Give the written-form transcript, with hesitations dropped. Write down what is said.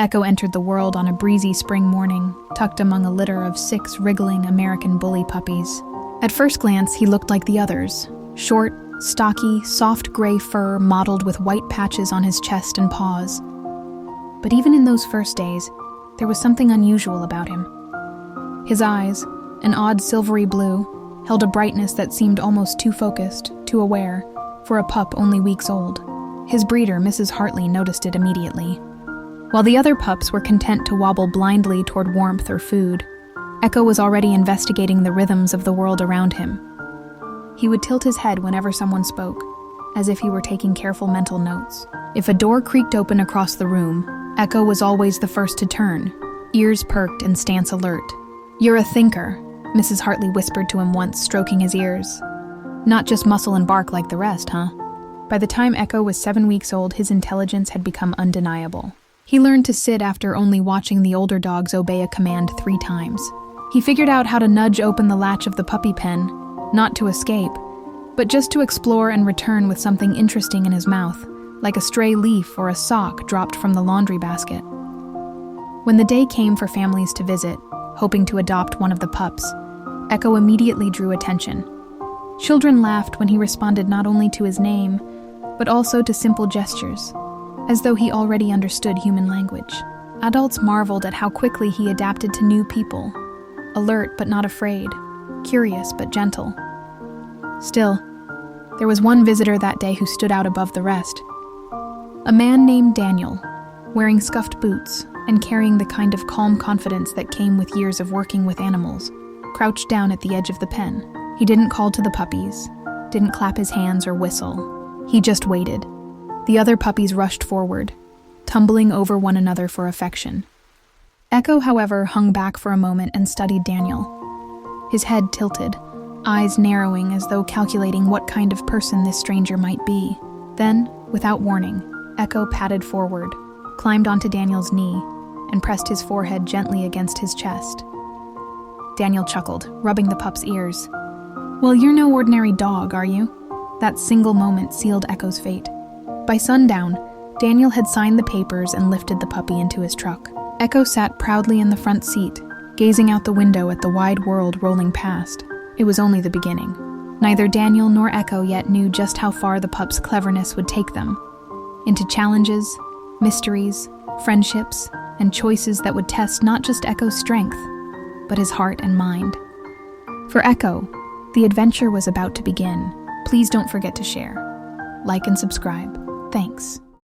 Echo entered the world on a breezy spring morning, tucked among a litter of 6 wriggling American bully puppies. At first glance, he looked like the others. Short, stocky, soft gray fur mottled with white patches on his chest and paws. But even in those first days, there was something unusual about him. His eyes, an odd silvery blue, held a brightness that seemed almost too focused, too aware, for a pup only weeks old. His breeder, Mrs. Hartley, noticed it immediately. While the other pups were content to wobble blindly toward warmth or food, Echo was already investigating the rhythms of the world around him. He would tilt his head whenever someone spoke, as if he were taking careful mental notes. If a door creaked open across the room, Echo was always the first to turn, ears perked and stance alert. "You're a thinker," Mrs. Hartley whispered to him once, stroking his ears. "Not just muscle and bark like the rest, huh?" By the time Echo was 7 weeks old, his intelligence had become undeniable. He learned to sit after only watching the older dogs obey a command 3 times. He figured out how to nudge open the latch of the puppy pen, not to escape, but just to explore and return with something interesting in his mouth, like a stray leaf or a sock dropped from the laundry basket. When the day came for families to visit, hoping to adopt one of the pups, Echo immediately drew attention. Children laughed when he responded not only to his name, but also to simple gestures, as though he already understood human language. Adults marveled at how quickly he adapted to new people, alert but not afraid, curious but gentle. Still, there was one visitor that day who stood out above the rest. A man named Daniel, wearing scuffed boots and carrying the kind of calm confidence that came with years of working with animals, crouched down at the edge of the pen. He didn't call to the puppies, didn't clap his hands or whistle. He just waited. The other puppies rushed forward, tumbling over one another for affection. Echo, however, hung back for a moment and studied Daniel. His head tilted, eyes narrowing as though calculating what kind of person this stranger might be. Then, without warning, Echo padded forward, climbed onto Daniel's knee, and pressed his forehead gently against his chest. Daniel chuckled, rubbing the pup's ears. "Well, you're no ordinary dog, are you?" That single moment sealed Echo's fate. By sundown, Daniel had signed the papers and lifted the puppy into his truck. Echo sat proudly in the front seat, gazing out the window at the wide world rolling past. It was only the beginning. Neither Daniel nor Echo yet knew just how far the pup's cleverness would take them. Into challenges, mysteries, friendships, and choices that would test not just Echo's strength, but his heart and mind. For Echo, the adventure was about to begin. Please don't forget to share, like, and subscribe. Thanks.